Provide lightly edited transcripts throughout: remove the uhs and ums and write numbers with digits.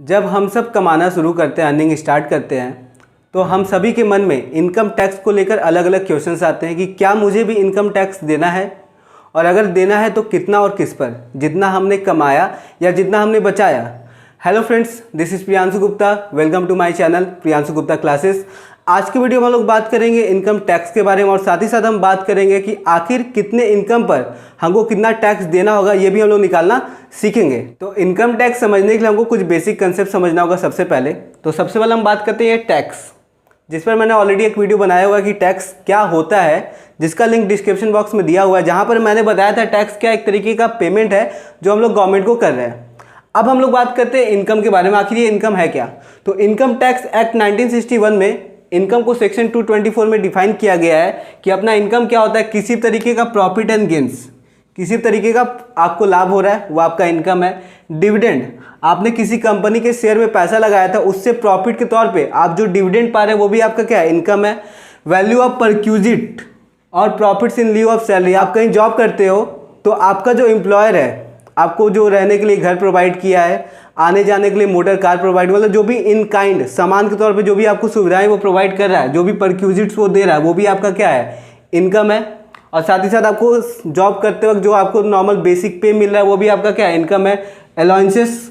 जब हम सब कमाना शुरू करते हैं, अर्निंग स्टार्ट करते हैं, तो हम सभी के मन में इनकम टैक्स को लेकर अलग अलग क्वेश्चंस आते हैं कि क्या मुझे भी इनकम टैक्स देना है, और अगर देना है तो कितना और किस पर, जितना हमने कमाया या जितना हमने बचाया। Hello friends, this is Priyanshu Gupta. Welcome to my channel Priyanshu Gupta classes. आज की वीडियो में हम लोग बात करेंगे इनकम टैक्स के बारे में, और साथ ही साथ हम बात करेंगे कि आखिर कितने इनकम पर हमको कितना टैक्स देना होगा, ये भी हम लोग निकालना सीखेंगे। तो इनकम टैक्स समझने के लिए हमको कुछ बेसिक कंसेप्ट समझना होगा। सबसे पहले हम बात करते हैं टैक्स, जिस पर मैंने ऑलरेडी एक वीडियो बनाया हुआ है कि टैक्स क्या होता है, जिसका लिंक डिस्क्रिप्शन बॉक्स में दिया हुआ है, जहाँ पर मैंने बताया था टैक्स क्या एक तरीके का पेमेंट है जो हम लोग गवर्नमेंट को कर रहे हैं। अब हम लोग बात करते हैं इनकम के बारे में। आखिर ये इनकम है क्या? तो इनकम टैक्स एक्ट 1961 में इनकम को सेक्शन 224 में डिफाइन किया गया है कि अपना इनकम क्या होता है। किसी तरीके का प्रॉफिट एंड गेन्स, किसी तरीके का आपको लाभ हो रहा है, वो आपका इनकम है। डिविडेंड, आपने किसी कंपनी के शेयर में पैसा लगाया था, उससे प्रॉफिट के तौर पे आप जो डिविडेंड पा रहे हैं वो भी आपका क्या है, इनकम है। वैल्यू ऑफ परक्यूजिट और profits in lieu of salary, आप कहीं जॉब करते हो तो आपका जो एम्प्लॉयर है आपको जो रहने के लिए घर प्रोवाइड किया है, आने जाने के लिए मोटर कार प्रोवाइड, मतलब जो भी इन काइंड सामान के तौर पे जो भी आपको सुविधाएं वो प्रोवाइड कर रहा है, जो भी परक्यूजिट्स वो दे रहा है, वो भी आपका क्या है, इनकम है। और साथ ही साथ आपको जॉब करते वक्त जो आपको नॉर्मल बेसिक पे मिल रहा है वो भी आपका क्या है, इनकम है। अलाउंसेस,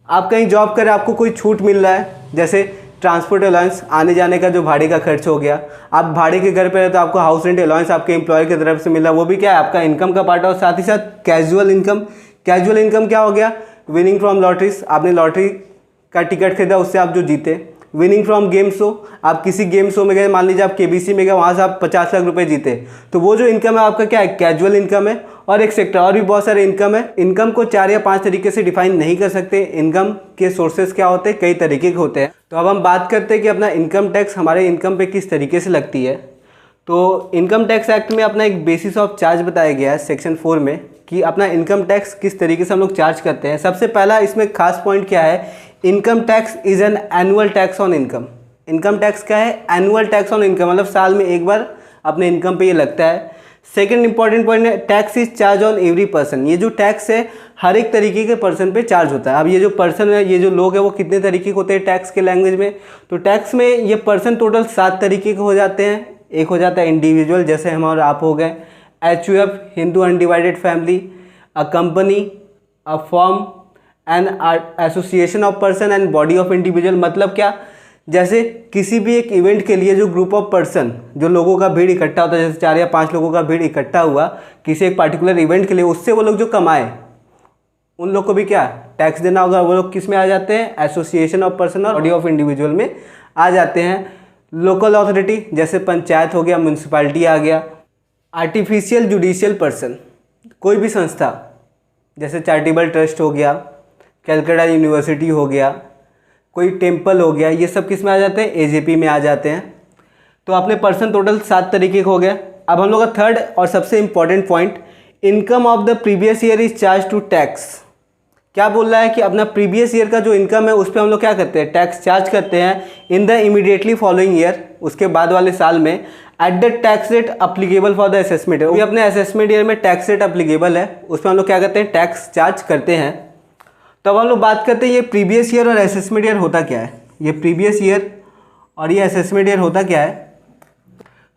आप कहीं जॉब करें आपको कोई छूट मिल रहा है, जैसे ट्रांसपोर्ट अलाउंस, आने जाने का जो भाड़े का खर्च हो गया। आप भाड़े के घर पे रहे तो आपको हाउस रेंट अलाउंस आपके एम्प्लॉयर की तरफ से मिल रहा है, वो भी क्या है, आपका इनकम का पार्ट है। और साथ ही साथ कैजुअल इनकम, कैजुअल इनकम क्या हो गया, विनिंग फ्रॉम लॉटरीज, आपने लॉटरी का टिकट खरीदा, उससे आप जो जीते। विनिंग फ्रॉम गेम शो, आप किसी गेम शो में गए, मान लीजिए आप केबीसी में गए, वहाँ से आप 50 लाख रुपए जीते, तो वो जो इनकम है आपका क्या है, कैजुअल इनकम है। और एक सेक्टर और भी बहुत सारे इनकम है। इनकम को 4 या 5 तरीके से डिफाइन नहीं कर सकते। इनकम के सोर्सेज क्या होते हैं, कई तरीके के होते हैं। तो अब हम बात करते हैं कि अपना इनकम टैक्स हमारे इनकम पे किस तरीके से लगती है। तो इनकम टैक्स एक्ट में अपना एक बेसिस ऑफ चार्ज बताया गया है सेक्शन 4 में, कि अपना इनकम टैक्स किस तरीके से हम लोग चार्ज करते हैं। सबसे पहला इसमें खास पॉइंट क्या है, income tax is an annual tax on income. Income tax क्या है, एनुअल टैक्स ऑन इनकम, मतलब साल में एक बार अपने इनकम पे ये लगता है। सेकंड इंपॉर्टेंट पॉइंट है, tax is charge on every person. ये जो टैक्स है हर एक तरीके के पर्सन पे चार्ज होता है। अब ये जो पर्सन है, ये जो लोग हैं, वो कितने तरीके के होते हैं टैक्स के लैंग्वेज में? तो टैक्स में ये पर्सन टोटल 7 तरीके के हो जाते हैं। एक हो जाता है इंडिविजुअल, जैसे हम और आप हो गए। HUF, Hindu undivided family. A company, a form, an association of person and body of individual. मतलब क्या, जैसे किसी भी एक इवेंट के लिए जो ग्रुप ऑफ पर्सन, जो लोगों का भीड़ इकट्ठा होता है, जैसे 4 या 5 लोगों का भीड़ इकट्ठा हुआ किसी एक पार्टिकुलर इवेंट के लिए, उससे वो लोग जो कमाए उन लोग को भी क्या टैक्स देना होगा। वो लोग किस में आ जाते हैं, एसोसिएशन ऑफ पर्सन और बॉडी ऑफ इंडिविजुअल में आ जाते हैं। लोकल अथॉरिटी, जैसे पंचायत हो गया, म्यूनसिपैलिटी आ गया। आर्टिफिशियल जुडिशियल पर्सन, कोई भी संस्था, जैसे चैरिटेबल ट्रस्ट हो गया, कैलकाटा यूनिवर्सिटी हो गया, कोई टेम्पल हो गया, ये सब किस में आ जाते हैं, AJP में आ जाते हैं। तो अपने पर्सन टोटल 7 तरीके के हो गए। अब हम लोग का थर्ड और सबसे important point, income of the previous year is charge to tax. क्या बोल रहा है कि अपना प्रीवियस ईयर का जो इनकम है उस पर हम लोग क्या करते हैं, टैक्स चार्ज करते हैं। In the immediately following year, उसके बाद वाले साल में, at the tax rate applicable for the assessment. वो भी अपने असेसमेंट ईयर में टैक्स रेट अप्लीकेबल है, उस पर हम लोग क्या करते हैं, टैक्स चार्ज करते हैं। तो अब हम लोग बात करते हैं ये प्रीवियस ईयर और असेसमेंट ईयर होता क्या है। ये प्रीवियस ईयर और ये असेसमेंट ईयर होता क्या है।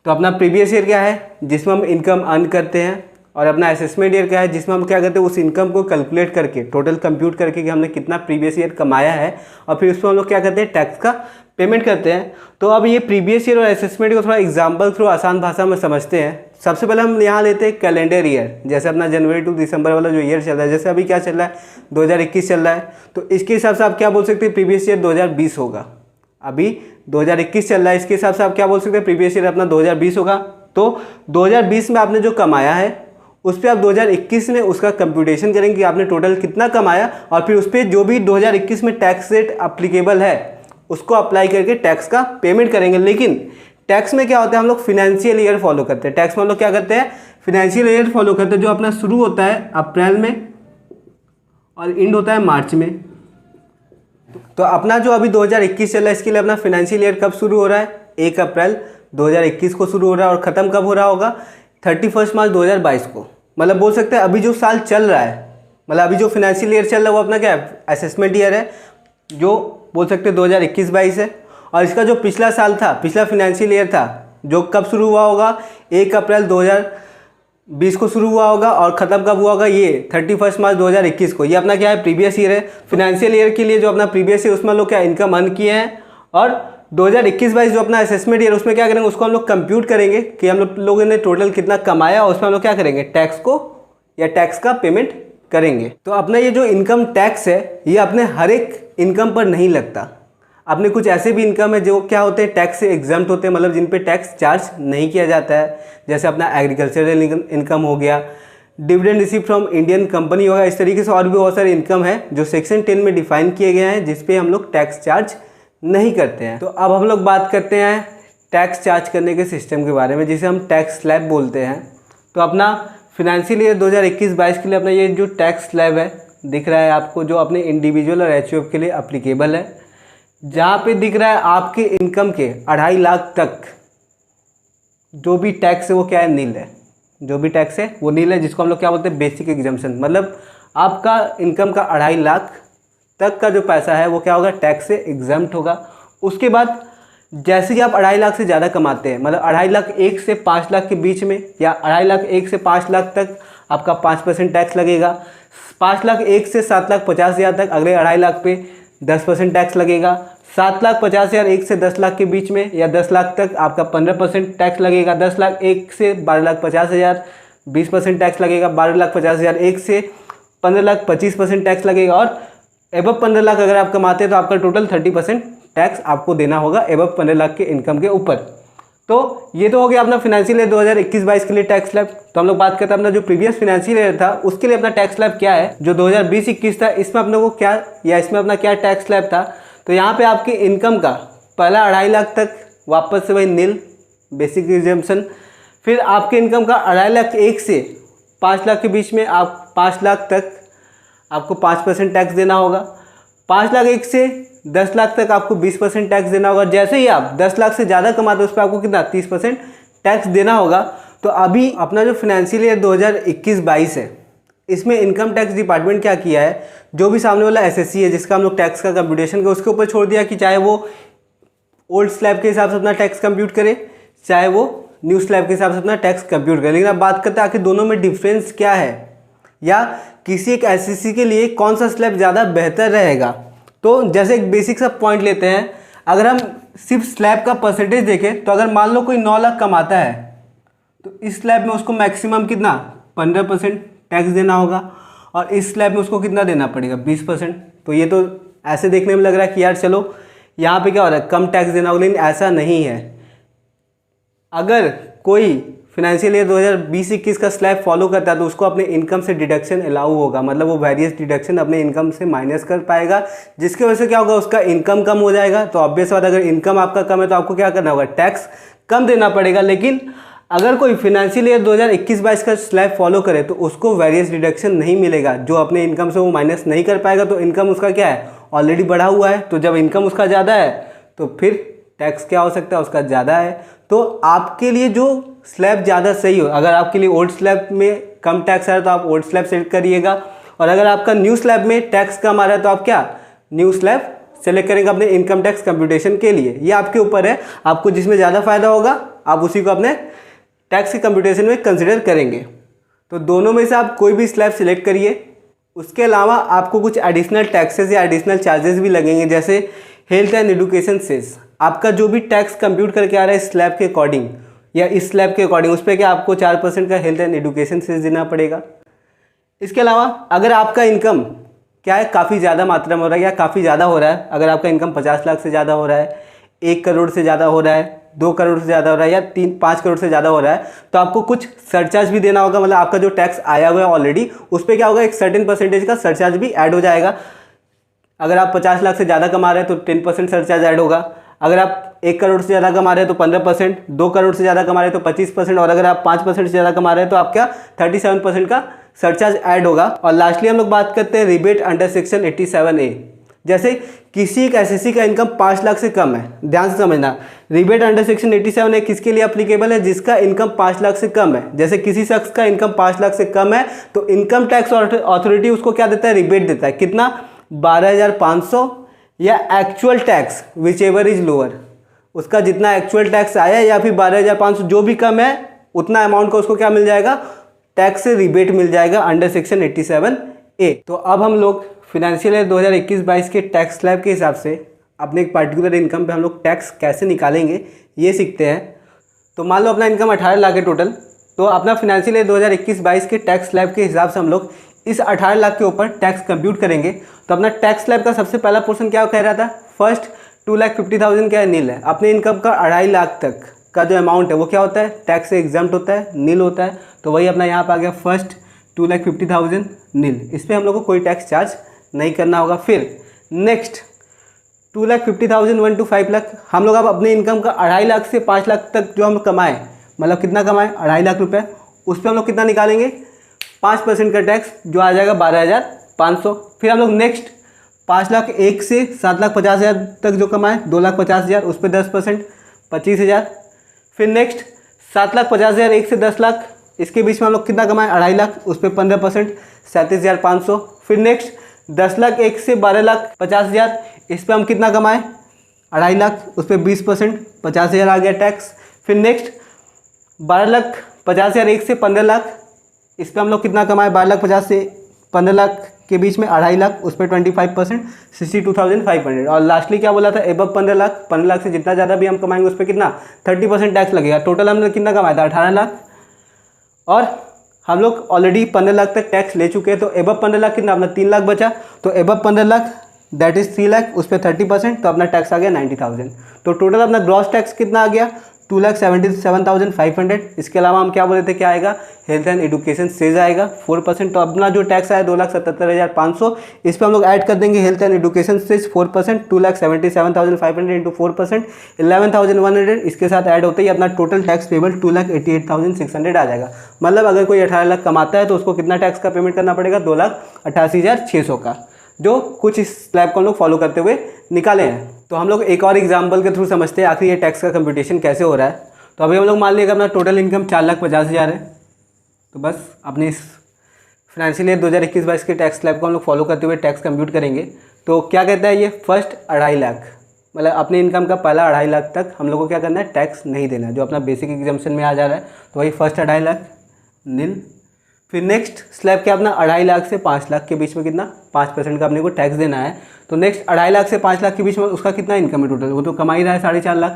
तो अपना प्रीवियस ईयर क्या है, जिसमें हम इनकम अर्न करते हैं, और अपना असेसमेंट ईयर क्या है, जिसमें हम क्या करते हैं, उस इनकम को कैलकुलेट करके, टोटल कंप्यूट करके कि हमने कितना प्रीवियस ईयर कमाया है, और फिर उसमें हम लोग क्या करते हैं, टैक्स का पेमेंट करते हैं। तो अब ये प्रीवियस ईयर और असेसमेंट को थोड़ा एग्जाम्पल थ्रू आसान भाषा में समझते हैं। सबसे पहले हम यहाँ लेते हैं कैलेंडर ईयर, जैसे अपना जनवरी टू दिसंबर वाला जो ईयर चल रहा है, जैसे अभी क्या चल रहा है, 2021 चल रहा है, तो इसके हिसाब से आप क्या बोल सकते हैं, प्रीवियस ईयर 2020 होगा। अभी 2021 चल रहा है, इसके हिसाब से आप क्या बोल सकते हैं, प्रीवियस ईयर अपना 2020 होगा। तो 2020 में आपने जो कमाया है उस पर आप 2021 में उसका कंप्यूटेशन करेंगे कि आपने टोटल कितना कमाया, और फिर उस पर जो भी 2021 में टैक्स रेट अप्लीकेबल है उसको अप्लाई करके टैक्स का पेमेंट करेंगे। लेकिन टैक्स में क्या होता है, हम लोग फिनेंशियल ईयर फॉलो करते हैं। टैक्स में हम लोग क्या करते हैं, फिनेंशियल ईयर फॉलो करते हैं, जो अपना शुरू होता है अप्रैल में और एंड होता है मार्च में। तो अपना जो अभी 2021 चल रहा है, इसके लिए अपना फिनेंशियल ईयर कब शुरू हो रहा है, 1 अप्रैल 2021 को शुरू हो रहा है, और ख़त्म कब हो रहा होगा, 31 मार्च 2022 को। मतलब बोल सकते हैं अभी जो साल चल रहा है, मतलब अभी जो फिनेंशियल ईयर चल रहा है वो अपना क्या है, असेसमेंट ईयर है। जो बोल सकते 2021-22 है, और इसका जो पिछला साल था, पिछला फिनेंशियल ईयर था, जो कब शुरू हुआ होगा, 1 अप्रैल 2020 को शुरू हुआ होगा और ख़त्म कब हुआ होगा, ये 31 मार्च 2021 को। ये अपना क्या है, प्रीवियस ईयर है। फिनेंशियल ईयर के लिए जो अपना प्रीवियस ईयर उसमें हम लोग क्या इनकम अर्न किए हैं, और 2021-22 जो अपना असेसमेंट ईयर उसमें क्या करेंगे, उसको हम लोग कंप्यूट करेंगे कि हम लोगों ने टोटल कितना कमाया, और उसमें हम लोग क्या करेंगे, टैक्स को या टैक्स का पेमेंट करेंगे। तो अपना ये जो इनकम टैक्स है ये अपने हर एक इनकम पर नहीं लगता। अपने कुछ ऐसे भी इनकम है जो क्या होते हैं, टैक्स से एग्जम्प्ट होते हैं, मतलब जिन पे टैक्स चार्ज नहीं किया जाता है। जैसे अपना एग्रीकल्चरल इनकम हो गया, dividend receive from Indian company होगा। इस तरीके से और भी बहुत सारे इनकम है जो सेक्शन 10 में डिफाइन किए गए हैं, जिसपे हम लोग टैक्स चार्ज नहीं करते हैं। तो अब हम लोग बात करते हैं टैक्स चार्ज करने के सिस्टम के बारे में, जिसे हम टैक्स स्लैब बोलते हैं। तो अपना फिनेंशियल ईयर 2021-22 के लिए अपना ये जो टैक्स स्लैब है दिख रहा है आपको, जो अपने इंडिविजुअल और एचयूएफ के लिए अप्लीकेबल है, जहाँ पे दिख रहा है आपके इनकम के 2.5 लाख तक जो भी टैक्स है वो क्या है, नील है। जो भी टैक्स है वो नील है, जिसको हम लोग क्या बोलते हैं, बेसिक एग्जम्पशन। मतलब आपका इनकम का 2.5 लाख तक का जो पैसा है वो क्या होगा, टैक्स से एग्जम्प्ट होगा। उसके बाद जैसे ही आप 2.5 लाख से ज़्यादा कमाते हैं, मतलब 2.5 लाख 1 से 5 लाख के बीच में, या 2.5 लाख 1 से 5 लाख तक आपका 5% टैक्स लगेगा। 5 लाख 1 से 7,50,000 तक अगले 2.5 लाख पे 10% टैक्स लगेगा। 7,50,000 1 से 10 लाख के बीच में या 10 लाख तक आपका 15% टैक्स लगेगा। 10 लाख 1 से 12,50,000 20% टैक्स लगेगा। 12,50,000 1 से 15,25% टैक्स लगेगा। और एबव 15 लाख अगर आप कमाते हैं तो आपका टोटल 30% टैक्स आपको देना होगा एबव 15 लाख के इनकम के ऊपर। तो ये तो हो गया अपना फिनेंशियल ईयर 2021-22 के लिए टैक्स स्लैब। तो हम लोग बात करते हैं अपना जो प्रीवियस फिनेंशियल ईयर था उसके लिए अपना टैक्स स्लैब क्या है। जो 2020-21 था इसमें अपने को क्या, या इसमें अपना क्या टैक्स स्लैब था। तो यहाँ पे आपकी इनकम का पहला 2.5 लाख तक वापस से वही नील, बेसिक एग्जम्पशन। फिर आपके इनकम का 2.5 लाख 1 से 5 लाख के बीच में आप 5 लाख तक आपको 5% टैक्स देना होगा। 5 लाख 1 से 10 लाख तक आपको 20% टैक्स देना होगा। जैसे ही आप 10 लाख से ज़्यादा कमाते हो उस पर आपको कितना 30% टैक्स देना होगा। तो अभी अपना जो फिनेंशियल ईयर 2021-22 है इसमें इनकम टैक्स डिपार्टमेंट क्या किया है, जो भी सामने वाला एसएससी है जिसका हम लोग टैक्स का कंप्यूटेशन का उसके ऊपर छोड़ दिया कि चाहे वो ओल्ड स्लैब के हिसाब से अपना टैक्स कंप्यूट करे, चाहे वो न्यू स्लैब के हिसाब से अपना टैक्स कंप्यूट करे। लेकिन अब बात करते हैं आखिर दोनों में डिफरेंस क्या है, या किसी एक एसएससी के लिए कौन सा स्लैब ज़्यादा बेहतर रहेगा। तो जैसे एक बेसिक सा पॉइंट लेते हैं, अगर हम सिर्फ स्लैब का परसेंटेज देखें तो अगर मान लो कोई 9 लाख कमाता है तो इस स्लैब में उसको मैक्सिमम कितना 15% टैक्स देना होगा, और इस स्लैब में उसको कितना देना पड़ेगा 20%। तो ये तो ऐसे देखने में लग रहा है कि यार चलो यहाँ पे क्या हो रहा है, कम टैक्स देना होगा, लेकिन ऐसा नहीं है। अगर कोई फिनेंशियल ईयर 2020-21 का स्लैब फॉलो करता है तो उसको अपने इनकम से डिडक्शन अलाउ होगा, मतलब वो वेरियस डिडक्शन अपने इनकम से माइनस कर पाएगा, जिसकी वजह से क्या होगा, उसका इनकम कम हो जाएगा। तो ऑब्वियस बात, अगर इनकम आपका कम है तो आपको क्या करना होगा, टैक्स कम देना पड़ेगा। लेकिन अगर कोई फिनेंशियल ईयर 2021-22 का स्लैब फॉलो करे तो उसको वेरियस डिडक्शन नहीं मिलेगा, जो अपने इनकम से वो माइनस नहीं कर पाएगा। तो इनकम उसका क्या है, ऑलरेडी बढ़ा हुआ है। तो जब इनकम उसका ज़्यादा है तो फिर टैक्स क्या हो सकता है, उसका ज़्यादा है। तो आपके लिए जो स्लैब ज़्यादा सही हो, अगर आपके लिए ओल्ड स्लैब में कम टैक्स आ रहा है तो आप ओल्ड स्लैब सेलेक्ट करिएगा, और अगर आपका न्यू स्लैब में टैक्स कम आ रहा है तो आप क्या न्यू स्लैब सेलेक्ट करेंगे अपने इनकम टैक्स कंप्यूटेशन के लिए। ये आपके ऊपर है, आपको जिसमें ज़्यादा फायदा होगा आप उसी को अपने टैक्स के कंप्यूटेशन में कंसिडर करेंगे। तो दोनों में से आप कोई भी स्लैब सिलेक्ट करिए। उसके अलावा आपको कुछ एडिशनल टैक्सेस या एडिशनल चार्जेस भी लगेंगे, जैसे हेल्थ एंड एजुकेशन सेस। आपका जो भी टैक्स कंप्यूट करके आ रहा है इस स्लैब के अकॉर्डिंग या इस स्लैब के अकॉर्डिंग, उस पर क्या आपको 4% का हेल्थ एंड एजुकेशन सेस देना पड़ेगा। इसके अलावा अगर आपका इनकम क्या है काफ़ी ज़्यादा मात्रा में हो रहा है या काफ़ी ज़्यादा हो रहा है, अगर आपका इनकम 50 लाख से ज़्यादा हो रहा है, 1 करोड़ से ज़्यादा हो रहा है, 2 करोड़ से ज़्यादा हो रहा है, या 3-5 करोड़ से ज़्यादा हो रहा है, तो आपको कुछ सरचार्ज भी देना होगा। मतलब आपका जो टैक्स आया हुआ है ऑलरेडी उस पर क्या होगा, एक सर्टेन परसेंटेज का सरचार्ज भी ऐड हो जाएगा। अगर आप 50 लाख से ज़्यादा कमा रहे हैं तो 10% सरचार्ज ऐड होगा। अगर आप 1 करोड़ से ज़्यादा कमा रहे हैं तो 15%, 2 करोड़ से ज़्यादा कमा रहे हैं तो 25%, और अगर आप 5% से ज़्यादा कमा रहे हैं तो आप क्या 37% का सरचार्ज ऐड होगा। और लास्टली हम लोग बात करते हैं रिबेट अंडर सेक्शन 87A। जैसे किसी एक एसएससी का इनकम 5 लाख से कम है, ध्यान से समझना, रिबेट अंडर सेक्शन 87A किसके लिए अप्लीकेबल है, जिसका इनकम 5 लाख से कम है। जैसे किसी शख्स का इनकम 5 लाख से कम है तो इनकम टैक्स अथॉरिटी उसको क्या देता है, रिबेट देता है। कितना 12,500 या actual tax which ever is lower, उसका जितना एक्चुअल टैक्स आया या फिर 12,500 जो भी कम है उतना अमाउंट का उसको क्या मिल जाएगा, टैक्स से रिबेट मिल जाएगा अंडर सेक्शन 87A। तो अब हम लोग फिनेंशियल ईयर 2021-22 के टैक्स स्लैब के हिसाब से अपने एक पर्टिकुलर इनकम पे हम लोग टैक्स कैसे निकालेंगे ये सीखते हैं। तो मान लो अपना इनकम 18 लाख है टोटल, तो अपना फिनेंशियल ईयर 2021-22 के टैक्स स्लैब के हिसाब से हम लोग इस 18 लाख के ऊपर टैक्स कंप्यूट करेंगे। तो अपना टैक्स स्लैब का सबसे पहला पोर्शन क्या कह रहा था, फर्स्ट 2,50,000 क्या है, नील है। अपने इनकम का 2.5 लाख तक का जो अमाउंट है वो क्या होता है, टैक्स से एग्जाम्प्ट होता है, नील होता है। तो वही अपना यहाँ पर आ गया फर्स्ट 2,50,000 नील, इस पर हम लोग को कोई टैक्स चार्ज नहीं करना होगा। फिर नेक्स्ट 2,50,000 1 to 5 लाख, हम लोग अब अपने इनकम का 2.5 लाख से 5 लाख तक जो हम कमाएँ, मतलब कितना कमाएँ 2.5 लाख रुपए, उस पर हम लोग कितना निकालेंगे 5% का टैक्स जो आ जाएगा 12,500। फिर हम लोग नेक्स्ट 5 लाख 1 से 7,50,000 तक जो कमाएँ 2,50,000 उस पर 10% 25,000। फिर नेक्स्ट 7,50,000 1 से 10 लाख, इसके बीच में हम लोग कितना कमाएँ 2.5 लाख, उस पर 15% 37,500। फिर नेक्स्ट 10 लाख 1 से 12,50,000, इस पर हम कितना कमाएँ 2.5 लाख, उस पर 20% 50,000 आ गया टैक्स। फिर नेक्स्ट 12,50,000 1 से 15 लाख, इस पर हम लोग कितना कमाएँ 12,50,000 से 15 लाख के बीच में 2.5 लाख, उस पर 25% 62,500। और लास्टली क्या बोला था, एबव 15 लाख, 15 लाख से जितना ज़्यादा भी हम कमाएंगे उस पर कितना 30% टैक्स लगेगा। टोटल हमने कितना कमाया था 18 लाख, और हम लोग ऑलरेडी 15 लाख तक टैक्स ले चुके हैं। तो एबव 15 लाख कितना, अपना 3 लाख बचा, तो above 15 lakh that is 3 lakh, उस पर 30%, तो अपना टैक्स आ गया 90,000। तो टोटल अपना ग्रॉस टैक्स कितना आ गया 2,77,500। इसके अलावा हम क्या बोले थे, क्या आएगा, हेल्थ एंड एजुकेशन सेज आएगा 4%। तो अपना जो टैक्स आया 2,77,500, इस पर हम लोग ऐड कर देंगे health and education says 4%, 2,77,500 into 4% 11,100। इसके साथ ऐड होते ही अपना टोटल टैक्स पेबल 2,88,600 आ जाएगा। मतलब अगर कोई 18 लाख कमाता है तो उसको कितना टैक्स का पेमेंट करना पड़ेगा 2,88,600 का, जो कुछ इस स्लैब को हम लोग फॉलो करते हुए निकाले हैं। तो हम लोग एक और एग्जांपल के थ्रू समझते हैं आखिर ये टैक्स का कंप्यूटेशन कैसे हो रहा है। तो अभी हम लोग मान लिया कि अपना टोटल इनकम 4,50,000 है। तो बस अपने इस फाइनेंशियल ईयर 2021-22 के टैक्स स्लैब को हम लोग फॉलो करते हुए टैक्स कंप्यूट करेंगे। तो क्या कहता है ये, फर्स्ट 2.5 लाख, मतलब अपने इनकम का पहला 2.5 लाख तक हम लोग को क्या करना है, टैक्स नहीं देना है, जो अपना बेसिक एग्जाम्पशन में आ जा रहा है। तो वही फर्स्ट 2.5 लाख नील। फिर नेक्स्ट स्लैब क्या अपना 2.5 लाख से 5 लाख के बीच में कितना 5% का अपने को टैक्स देना है। तो नेक्स्ट 2.5 लाख से 5 लाख के बीच में उसका कितना इनकम है टोटल, वो तो कमा ही रहा है 4.5 लाख।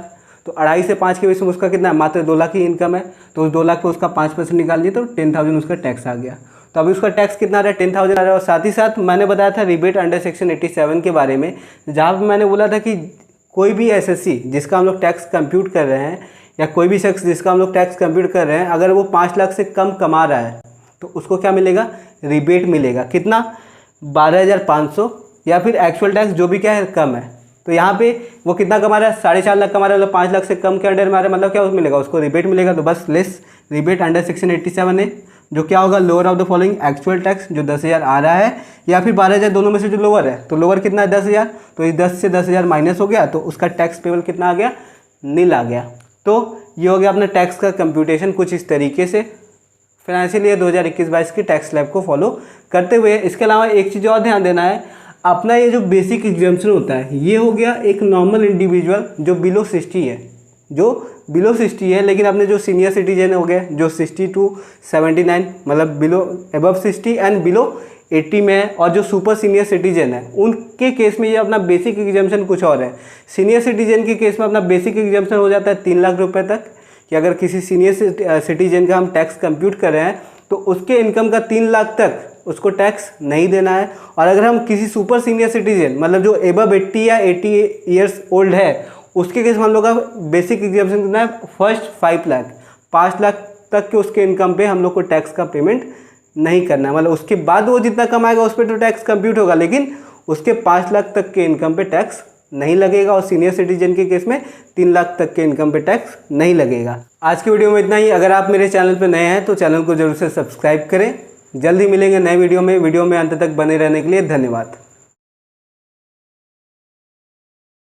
तो 2.5 से 5 के बीच में उसका कितना है, मात्र 2 लाख ही इनकम है। तो उस 2 लाख पे उसका 5% निकाल दिए तो 10,000 उसका टैक्स आ गया। तो अभी उसका टैक्स कितना आ रहा है 10,000 आ रहा है। और साथ ही साथ मैंने बताया था रिबेट अंडर सेक्शन 87 के बारे में, जहाँ पर मैंने बोला था कि कोई भी एसएससी जिसका हम लोग टैक्स कंप्यूट कर रहे हैं, या कोई भी शख्स जिसका हम लोग टैक्स कंप्यूट कर रहे हैं, अगर वो 5 लाख से कम कमा रहा है तो उसको क्या मिलेगा, रिबेट मिलेगा। कितना 12,500, या फिर एक्चुअल टैक्स जो भी क्या है कम है। तो यहाँ पे वो कितना कमा रहा है 4.5 लाख कमा रहा है, मतलब 5 लाख से कम के अंडर में आ रहा है, मतलब क्या उसको मिलेगा, उसको रिबेट मिलेगा। तो बस लेस रिबेट अंडर सेक्शन 87 है, जो क्या होगा lower of the following, actual tax जो 10,000 आ रहा है या फिर 12,000, दोनों में से जो लोअर है। तो लोअर कितना है 10,000, तो इस 10 से 10,000 माइनस हो गया, तो उसका टैक्स पेबल कितना आ गया, नील आ गया। तो ये हो गया अपना टैक्स का कंप्यूटेशन कुछ इस तरीके से फाइनेंशियल ईयर 2021-22 के टैक्स स्लैब को फॉलो करते हुए। इसके अलावा एक चीज़ और ध्यान देना है, अपना ये जो बेसिक एग्जाम्पशन होता है ये हो गया एक नॉर्मल इंडिविजुअल जो बिलो 60 है, जो बिलो 60 है, लेकिन अपने जो सीनियर सिटीजन हो गए जो 60 to 79, मतलब बिलो अबव 60 एंड बिलो 80 में है, और जो सुपर सीनियर सिटीजन है उनके केस में ये अपना बेसिक एग्जाम्पशन कुछ और है। सीनियर सिटीजन के केस में अपना बेसिक एग्जाम्पशन हो जाता है 3 लाख रुपए तक, कि अगर किसी सीनियर सिटीजन का हम टैक्स कंप्यूट कर रहे हैं तो उसके इनकम का 3 लाख तक उसको टैक्स नहीं देना है। और अगर हम किसी सुपर सीनियर सिटीजन, मतलब जो एबव 80 या 80 ईयर्स ओल्ड है, उसके केस में हम लोग का बेसिक एग्जाम्पशन कितना है, फर्स्ट 5 लाख तक के उसके इनकम पे हम लोग को टैक्स का पेमेंट नहीं करना है। मतलब उसके बाद वो जितना कमाएगा उस पर तो टैक्स कंप्यूट होगा, लेकिन उसके 5 लाख तक के इनकम पे टैक्स नहीं लगेगा। और सीनियर सिटीजन के केस में 3 लाख तक के इनकम पे टैक्स नहीं लगेगा। आज की वीडियो में इतना ही। अगर आप मेरे चैनल पे नए हैं तो चैनल को जरूर से सब्सक्राइब करें। जल्दी मिलेंगे नए वीडियो में। अंत तक बने रहने के लिए धन्यवाद।